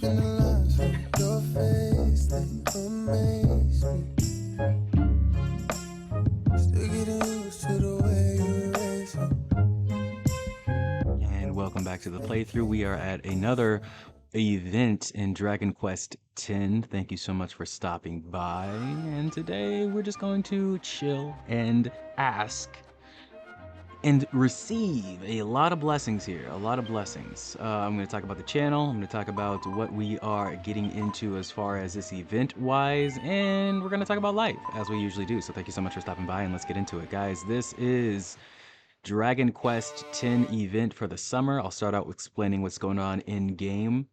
spend the lines from your face, they amaze me. Still getting used to the way you raise me. And welcome back to the playthrough. We are at another event in Dragon Quest X. Thank you so much for stopping by. And today we're just going to chill and ask and receive a lot of blessings here. A lot of blessings. I'm going to talk about the channel. I'm going to talk about what we are getting into as far as this event wise. And we're going to talk about life as we usually do. So thank you so much for stopping by and let's get into it. Guys, this is Dragon Quest X event for the summer. I'll start out with explaining what's going on in game.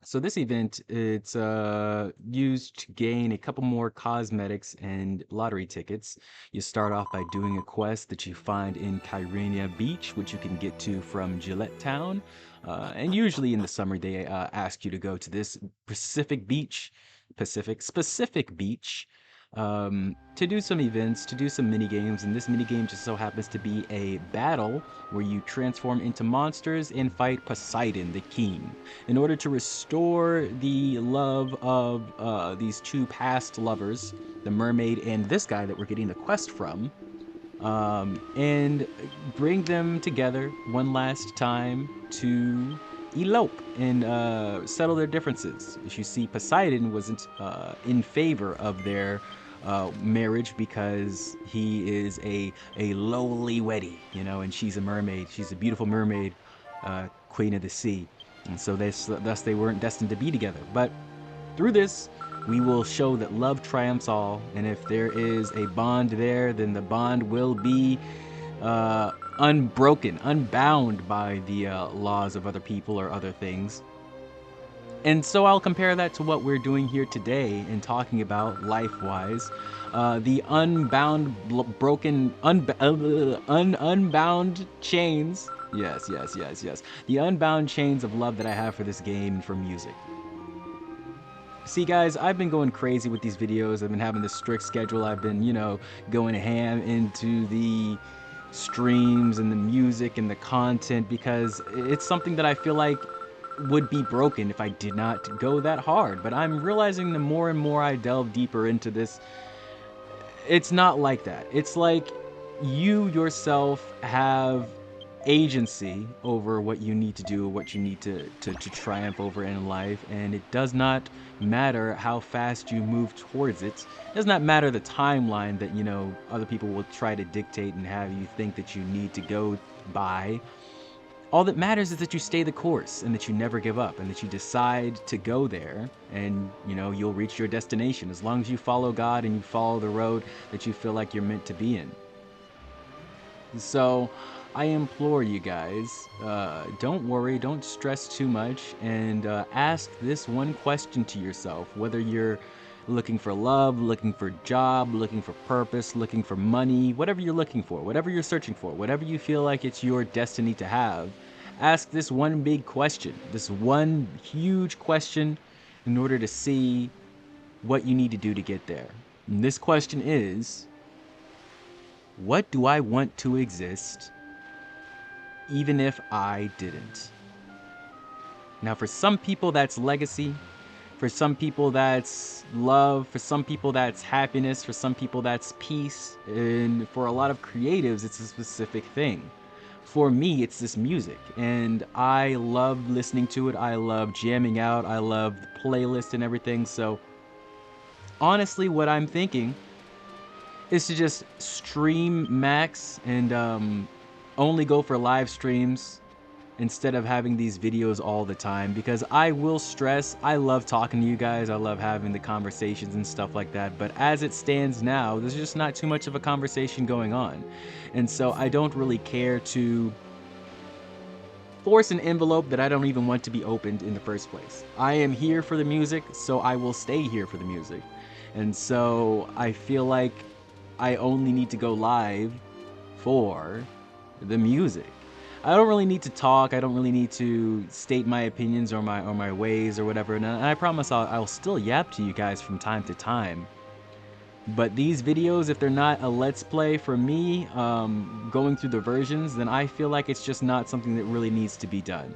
So this event, it's used to gain a couple more cosmetics and lottery tickets. You start off by doing a quest that you find in Kyrenia Beach, which you can get to from Gillette Town. And usually in the summer, they ask you to go to this specific beach, specific beach, to do some events, to do some mini games, and this mini game just so happens to be a battle where you transform into monsters and fight Poseidon, the king, in order to restore the love of these two past lovers, the mermaid and this guy that we're getting the quest from, and bring them together one last time to elope and settle their differences. As you see, Poseidon wasn't in favor of their marriage because he is a lowly weddy, you know, and she's a mermaid. She's a beautiful mermaid, queen of the sea, and so thus they weren't destined to be together. But through this, we will show that love triumphs all, and if there is a bond there, then the bond will be unbroken, unbound by the laws of other people or other things. And so I'll compare that to what we're doing here today and talking about life-wise. The unbound, unbound chains. Yes. The unbound chains of love that I have for this game and for music. See guys, I've been going crazy with these videos. I've been having this strict schedule. I've been, you know, going ham into the streams and the music and the content because it's something that I feel like would be broken if I did not go that hard. But I'm realizing the more and more I delve deeper into this, it's not like that. It's like you yourself have agency over what you need to do, what you need to triumph over in life, and it does not matter how fast you move towards it. It does not matter the timeline that, you know, other people will try to dictate and have you think that you need to go by. All that matters is that you stay the course and that you never give up and that you decide to go there, and, you know, you'll reach your destination as long as you follow God and you follow the road that you feel like you're meant to be in. So I implore you guys, don't worry, don't stress too much, and ask this one question to yourself, whether you're looking for love, looking for job, looking for purpose, looking for money, whatever you're looking for, whatever you're searching for, whatever you feel like it's your destiny to have, ask this one big question, this one huge question in order to see what you need to do to get there. And this question is, what do I want to exist even if I didn't? Now, for some people, that's legacy. For some people, that's love. For some people, that's happiness. For some people, that's peace. And for a lot of creatives, it's a specific thing. For me, it's this music. And I love listening to it. I love jamming out. I love the playlist and everything. So, honestly, what I'm thinking is to just stream max and only go for live streams instead of having these videos all the time, because I will stress, I love talking to you guys, I love having the conversations and stuff like that, but as it stands now, there's just not too much of a conversation going on. And so I don't really care to force an envelope that I don't even want to be opened in the first place. I am here for the music, so I will stay here for the music. And so I feel like I only need to go live for the music. I don't really need to talk. I don't really need to state my opinions or my ways or whatever. And I promise I'll still yap to you guys from time to time. But these videos, if they're not a let's play for me, going through the versions, then I feel like it's just not something that really needs to be done.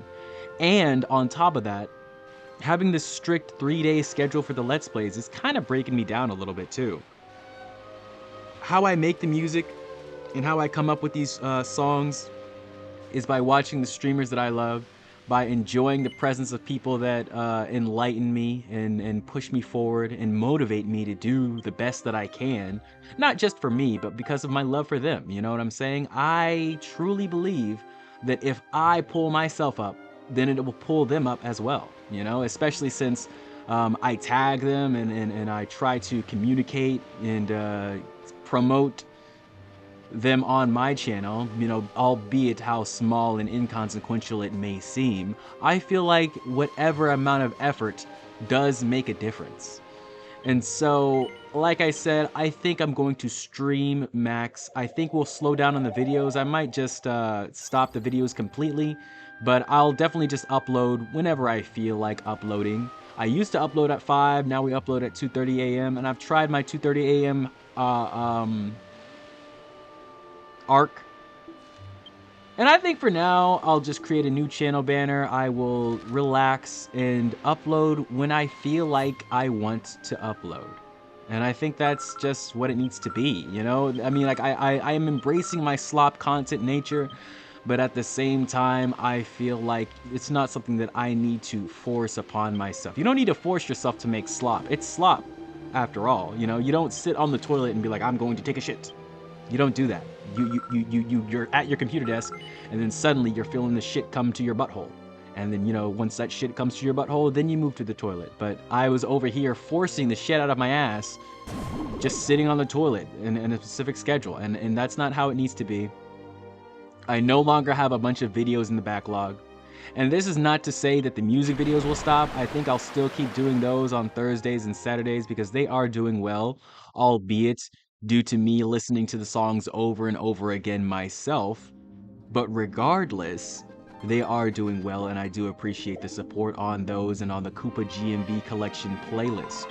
And on top of that, having this strict 3-day schedule for the Let's Plays is kind of breaking me down a little bit too. How I make the music and how I come up with these songs is by watching the streamers that I love, by enjoying the presence of people that enlighten me and push me forward and motivate me to do the best that I can, not just for me, but because of my love for them. You know what I'm saying? I truly believe that if I pull myself up, then it will pull them up as well, you know, especially since I tag them and I try to communicate and promote them on my channel, you know, albeit how small and inconsequential it may seem. I feel like whatever amount of effort does make a difference. And so, like I said, I think I'm going to stream max. I think we'll slow down on the videos. I might just stop the videos completely, but I'll definitely just upload whenever I feel like uploading. I used to upload at 5, now we upload at 2:30 a.m. and I've tried my 2:30 a.m. arc. And I think for now, I'll just create a new channel banner. I will relax and upload when I feel like I want to upload. And I think that's just what it needs to be, you know? I mean, like, I am embracing my slop content nature, but at the same time, I feel like it's not something that I need to force upon myself. You don't need to force yourself to make slop. It's slop, after all, you know? You don't sit on the toilet and be like, I'm going to take a shit. You don't do that. You're at your computer desk, and then suddenly you're feeling the shit come to your butthole. And then, you know, once that shit comes to your butthole, then you move to the toilet. But I was over here forcing the shit out of my ass, just sitting on the toilet in a specific schedule. And that's not how it needs to be. I no longer have a bunch of videos in the backlog. And this is not to say that the music videos will stop. I think I'll still keep doing those on Thursdays and Saturdays because they are doing well, albeit due to me listening to the songs over and over again myself. But regardless, they are doing well, and I do appreciate the support on those and on the Koopa GMB collection playlist.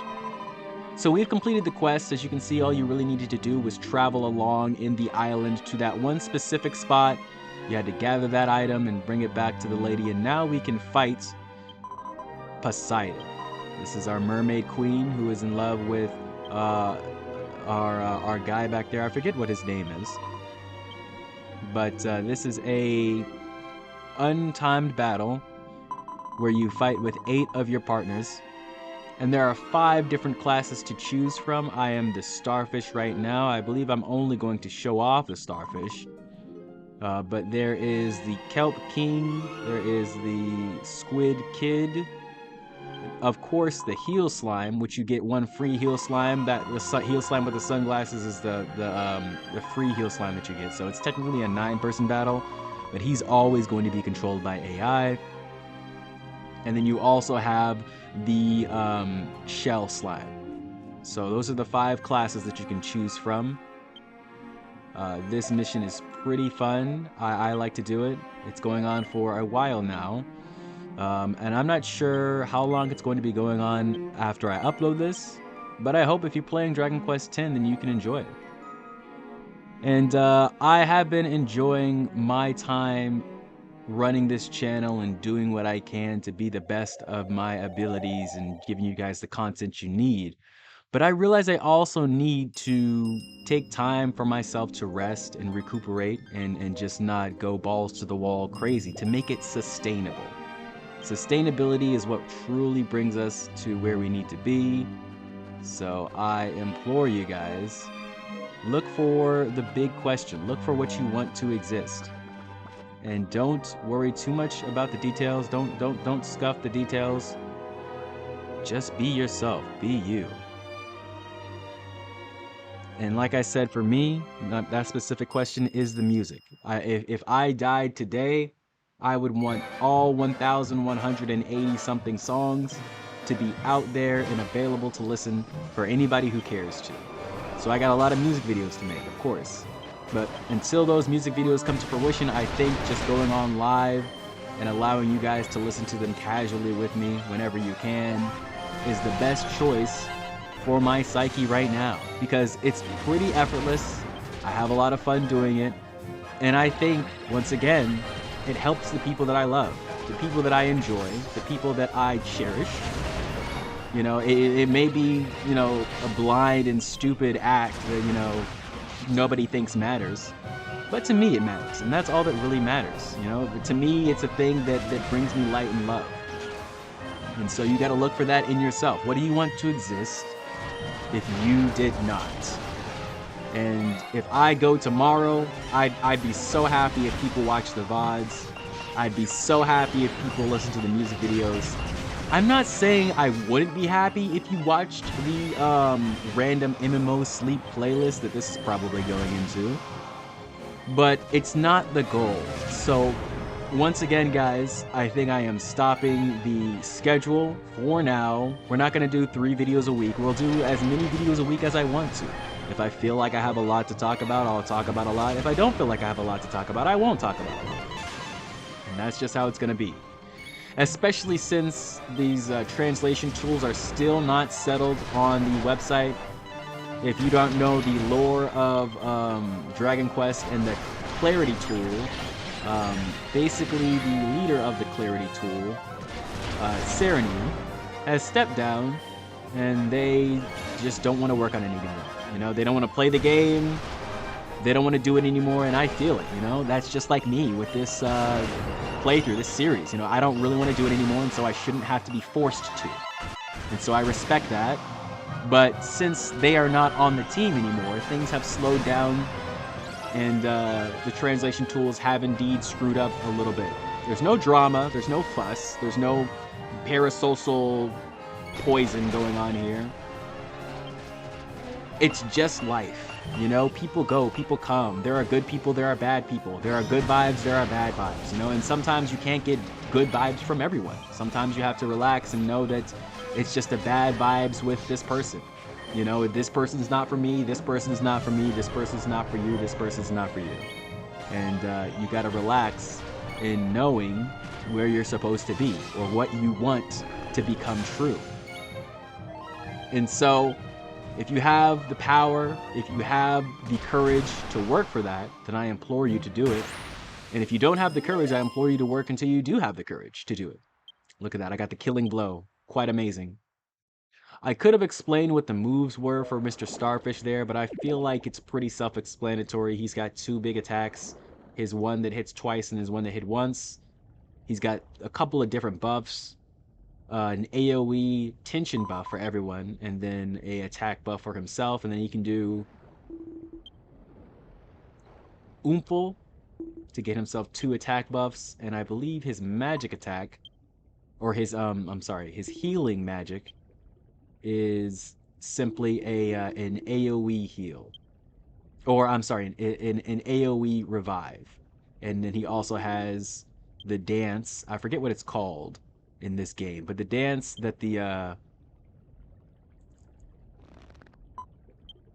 So we've completed the quest. As you can see, all you really needed to do was travel along in the island to that one specific spot. You had to gather that item and bring it back to the lady, and now we can fight Poseidon. This is our mermaid queen who is in love with our guy back there. I forget what his name is, but this is a untimed battle where you fight with 8 of your partners, and there are 5 different classes to choose from. I am the starfish right now. I believe I'm only going to show off the starfish, but there is the kelp king, there is the squid kid, of course the heel slime, which you get 1 free heel slime. That the heel slime with the sunglasses is the free heel slime that you get. So it's technically a 9-person battle, but he's always going to be controlled by AI. And then you also have the shell slime. So those are the 5 classes that you can choose from. This mission is pretty fun. I like to do it. It's going on for a while now. And I'm not sure how long it's going to be going on after I upload this, but I hope if you're playing Dragon Quest X, then you can enjoy it. And I have been enjoying my time running this channel and doing what I can to be the best of my abilities and giving you guys the content you need. But I realize I also need to take time for myself to rest and recuperate and just not go balls to the wall crazy to make it sustainable. Sustainability is what truly brings us to where we need to be. So I implore you guys, look for the big question. Look for what you want to exist. And don't worry too much about the details. Don't scuff the details. Just be yourself. Be you. And like I said, for me, that specific question is the music. If I died today, I would want all 1,180 something songs to be out there and available to listen for anybody who cares to. So I got a lot of music videos to make, of course. But until those music videos come to fruition, I think just going on live and allowing you guys to listen to them casually with me whenever you can is the best choice for my psyche right now, because it's pretty effortless. I have a lot of fun doing it, and I think, once again, it helps the people that I love. the people that I enjoy, the people that I cherish. You know, it may be, you know, a blind and stupid act that, you know, nobody thinks matters. But to me, it matters. And that's all that really matters. You know, to me, it's a thing that brings me light and love. And so you got to look for that in yourself. What do you want to exist if you did not? And if I go tomorrow, I'd be so happy if people watch the VODs. I'd be so happy if people listen to the music videos. I'm not saying I wouldn't be happy if you watched the random MMO sleep playlist that this is probably going into. But it's not the goal. So once again, guys, I think I am stopping the schedule for now. We're not going to do 3 videos a week. We'll do as many videos a week as I want to. If I feel like I have a lot to talk about, I'll talk about a lot. If I don't feel like I have a lot to talk about, I won't talk about it. And that's just how it's going to be. Especially since these translation tools are still not settled on the website. If you don't know the lore of Dragon Quest and the Clarity tool, basically the leader of the Clarity tool, Sereny, has stepped down, and they just don't want to work on it anymore. You know, they don't want to play the game, they don't want to do it anymore, and I feel it, you know? That's just like me with this playthrough, this series. You know, I don't really want to do it anymore, and so I shouldn't have to be forced to. And so I respect that. But since they are not on the team anymore, things have slowed down, and the translation tools have indeed screwed up a little bit. There's no drama, there's no fuss, there's no parasocial poison going on here. It's just life, you know? People go, people come. There are good people, there are bad people. There are good vibes, there are bad vibes, you know? And sometimes you can't get good vibes from everyone. Sometimes you have to relax and know that it's just a bad vibes with this person. You know, this person's not for me, this person's not for me, this person's not for you, this person's not for you. And you gotta relax in knowing where you're supposed to be or what you want to become true. And so, if you have the power, if you have the courage to work for that, then I implore you to do it. And if you don't have the courage, I implore you to work until you do have the courage to do it. Look at that, I got the killing blow. Quite amazing. I could have explained what the moves were for Mr. Starfish there, but I feel like it's pretty self-explanatory. He's got 2 big attacks. His one that hits twice and his one that hit once. He's got a couple of different buffs. An AoE tension buff for everyone, and then a attack buff for himself, and then he can do Oomphle to get himself 2 attack buffs, and I believe his magic attack, or his his healing magic is simply an AoE heal, or I'm sorry, an AoE revive, and then he also has the dance. I forget what it's called in this game, but the dance that the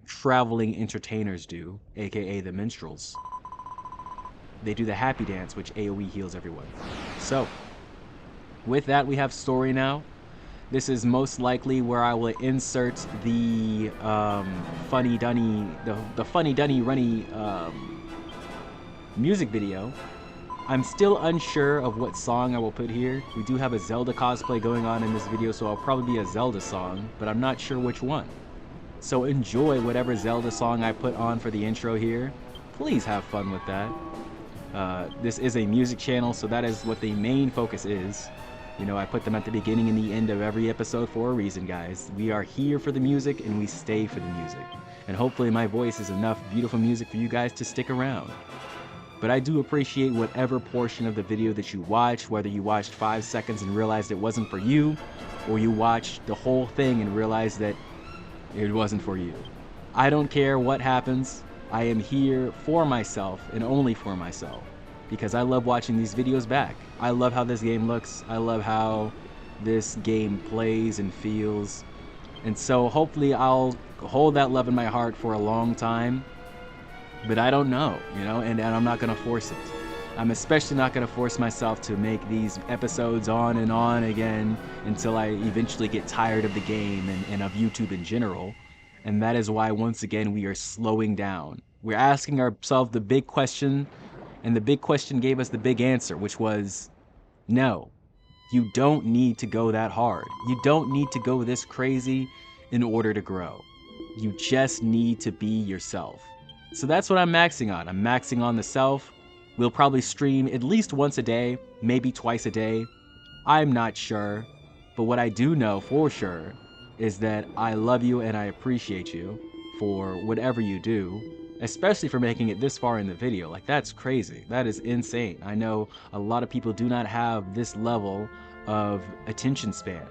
traveling entertainers do, aka the minstrels. They do the happy dance, which AoE heals everyone. So, with that, we have story now. This is most likely where I will insert the funny dunny runny music video. I'm still unsure of what song I will put here. We do have a Zelda cosplay going on in this video, so I'll probably be a Zelda song, but I'm not sure which one. So enjoy whatever Zelda song I put on for the intro here. Please have fun with that. This is a music channel, so that is what the main focus is. You know, I put them at the beginning and the end of every episode for a reason, guys. We are here for the music, and we stay for the music. And hopefully my voice is enough beautiful music for you guys to stick around. But I do appreciate whatever portion of the video that you watch, whether you watched 5 seconds and realized it wasn't for you, or you watched the whole thing and realized that it wasn't for you. I don't care what happens. I am here for myself and only for myself, because I love watching these videos back. I love how this game looks. I love how this game plays and feels. And so hopefully I'll hold that love in my heart for a long time. But I don't know, you know, and I'm not gonna force it. I'm especially not gonna force myself to make these episodes on and on again until I eventually get tired of the game and of YouTube in general. And that is why, once again, we are slowing down. We're asking ourselves the big question, and the big question gave us the big answer, which was, No, you don't need to go that hard. You don't need to go this crazy in order to grow. You just need to be yourself. So that's what I'm maxing on. I'm maxing on the self. We'll probably stream at least once a day, maybe twice a day. I'm not sure. But what I do know for sure is that I love you and I appreciate you for whatever you do, especially for making it this far in the video. Like, that's crazy. That is insane. I know a lot of people do not have this level of attention span.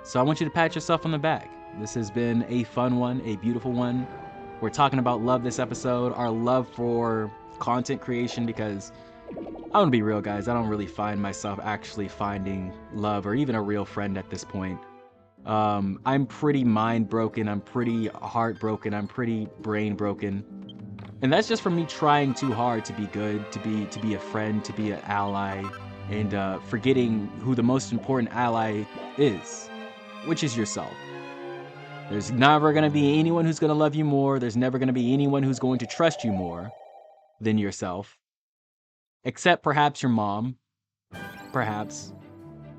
So I want you to pat yourself on the back. This has been a fun one, a beautiful one. We're talking about love this episode, our love for content creation, because I want to be real, guys. I don't really find myself actually finding love or even a real friend at this point. I'm pretty mind broken. I'm pretty heartbroken. I'm pretty brain broken. And that's just from me trying too hard to be good, to be a friend, to be an ally, and forgetting who the most important ally is, which is yourself. There's never going to be anyone who's going to love you more. There's never going to be anyone who's going to trust you more than yourself. Except perhaps your mom. Perhaps.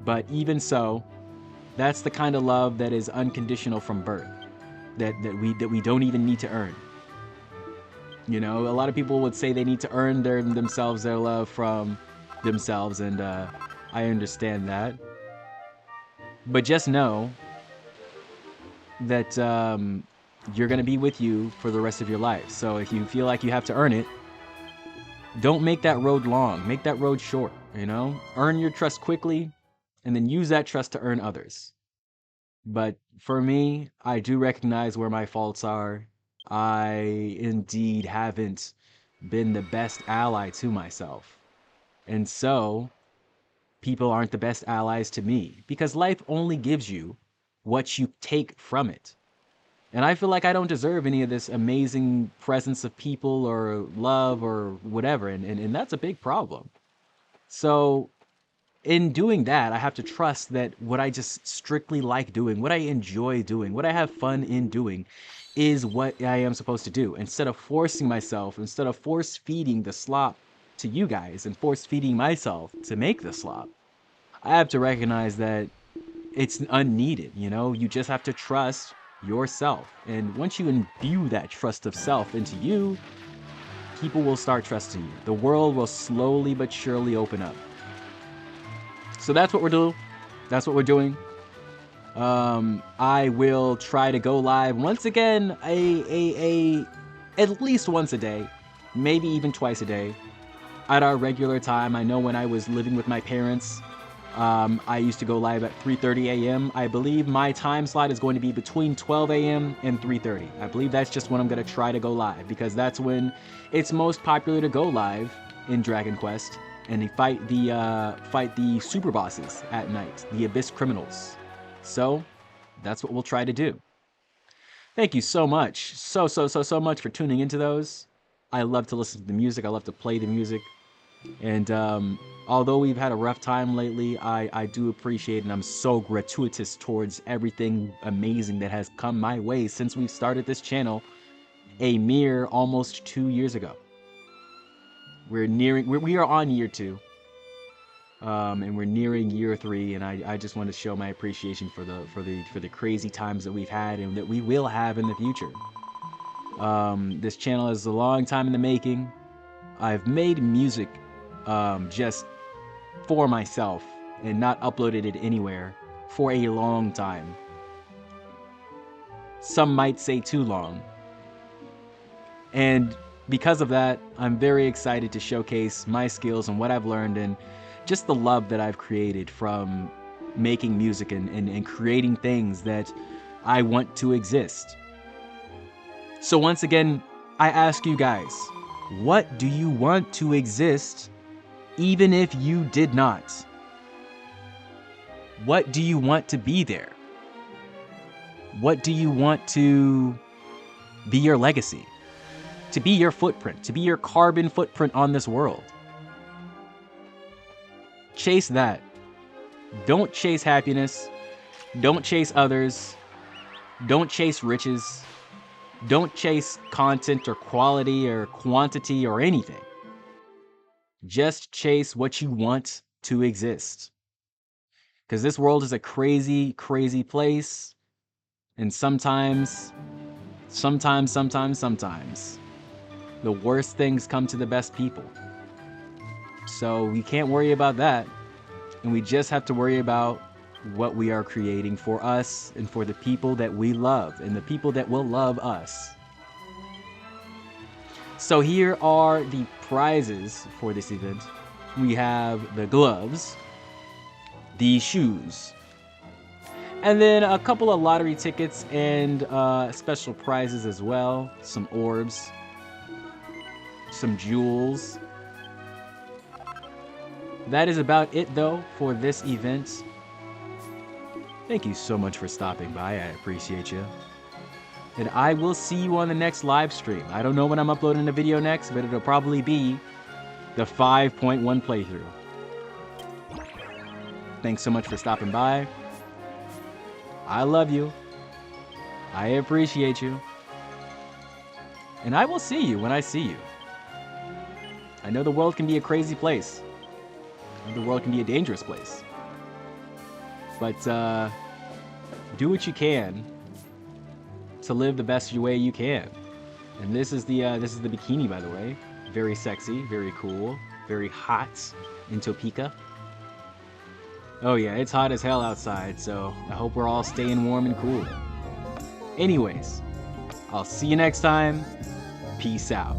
But even so, that's the kind of love that is unconditional from birth. That we don't even need to earn. You know, a lot of people would say they need to earn their love from themselves, and I understand that. But just know that you're going to be with you for the rest of your life. So if you feel like you have to earn it, don't make that road long. Make that road short, you know? Earn your trust quickly, and then use that trust to earn others. But for me, I do recognize where my faults are. I indeed haven't been the best ally to myself. And so, people aren't the best allies to me, because life only gives you what you take from it. And I feel like I don't deserve any of this amazing presence of people or love or whatever, and that's a big problem. So in doing that, I have to trust that what I just strictly like doing, what I enjoy doing, what I have fun in doing, is what I am supposed to do. Instead of forcing myself, instead of force feeding the slop to you guys and force feeding myself to make the slop, I have to recognize that it's unneeded. You know, you just have to trust yourself. And once you imbue that trust of self into you, people will start trusting you. The world will slowly but surely open up. So that's what we're doing. That's what we're doing. I will try to go live once again, at least once a day, maybe even twice a day, at our regular time. I know when I was living with my parents, I used to go live at 3:30 a.m. I believe my time slot is going to be between 12 a.m. and 3:30. I believe that's just when I'm going to try to go live, because that's when it's most popular to go live in Dragon Quest, and fight the super bosses at night, the Abyss criminals. So that's what we'll try to do. Thank you so much, so much for tuning into those. I love to listen to the music. I love to play the music. And although we've had a rough time lately, I do appreciate, and I'm so gratuitous towards everything amazing that has come my way since we've started this channel a mere almost 2 years ago. We are on year 2, and we're nearing year 3, and I just want to show my appreciation for the crazy times that we've had and that we will have in the future. This channel is a long time in the making. I've made music just for myself and not uploaded it anywhere for a long time. Some might say too long. And because of that, I'm very excited to showcase my skills and what I've learned, and just the love that I've created from making music and creating things that I want to exist. So once again, I ask you guys, what do you want to exist even if you did not? What do you want to be there? What do you want to be your legacy? To be your footprint, to be your carbon footprint on this world. Chase that. Don't chase happiness. Don't chase others. Don't chase riches. Don't chase content or quality or quantity or anything. Just chase what you want to exist. Because this world is a crazy, crazy place. And sometimes, the worst things come to the best people. So we can't worry about that. And we just have to worry about what we are creating for us and for the people that we love and the people that will love us. So here are the prizes for this event. We have the gloves, the shoes, and then a couple of lottery tickets and special prizes as well. Some orbs, some jewels. That is about it though for this event. Thank you so much for stopping by. I appreciate you. And I will see you on the next live stream. I don't know when I'm uploading the video next, but it'll probably be the 5.1 playthrough. Thanks so much for stopping by. I love you. I appreciate you. And I will see you when I see you. I know the world can be a crazy place. The world can be a dangerous place. But do what you can to live the best way you can. And this is the bikini, by the way. Very sexy, very cool, very hot in Topeka. Oh yeah, it's hot as hell outside, so I hope we're all staying warm and cool. Anyways, I'll see you next time. Peace out.